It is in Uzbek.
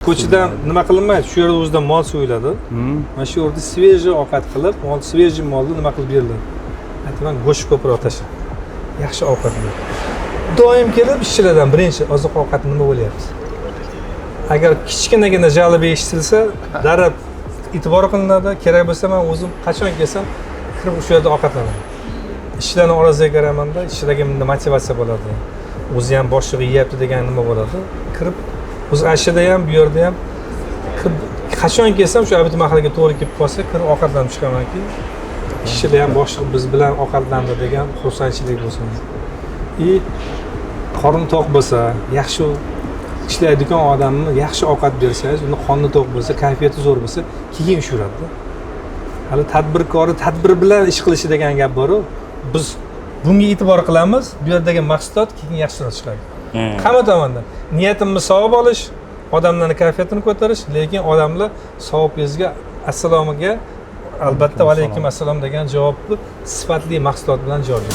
Ko'chadan nima qilinmaydi, shu yerda o'zidan mol so'yiladi. Mana shu yerda svejiy ovqat qilib, svejiy molni nima qilib beriladi. Aytaman, go'sht ko'proq tasha. Yaxshi ovqat bu. Doim kelib ishchilardan birinchi oziq-ovqat nima bo'lyapti? Agar kichkinagina jalb eshitilsa, darrov e'tibor qilinadi. Kerak bo'lsa men o'zim qachon kelsam, kirib o'sha yerda ovqatlanaman. Ishchilarning orasiga kiramanda, ishchilarga bunday motivatsiya bo'ladi. O'zi ham boshlig'i yeyapti degan nima bo'ladi. Kirib o'zi ashida ham, bu yerda ham qachon kelsam shu abit mahallaga to'g'ri kelib qolsa, kirib ovqatlanib chiqamanki, ishchilar ham boshliq biz bilan ovqatlandi degan xursandchilik bo'lsin. Qorni to'q bo'lsa, yaxshi ishlaydigan odamni yaxshi ovqat bersangiz, uni qorni to'q bo'lsa, kayfiyati zo'r bo'lsa, keyin ish yuradi. Hali tadbirkori tadbir bilan ish qilishi degan gap bor-ku. Biz bunga e'tibor qilamiz, bu yerdagi mahsulot keyin yaxshiroq chiqadi. Hamma tomondan niyatimiz savob olish, odamlarning kayfiyatini ko'tarish, lekin odamlar savobingizga assalomiga albatta va alaykum assalom degan javobni sifatli mahsulot bilan javob beradi.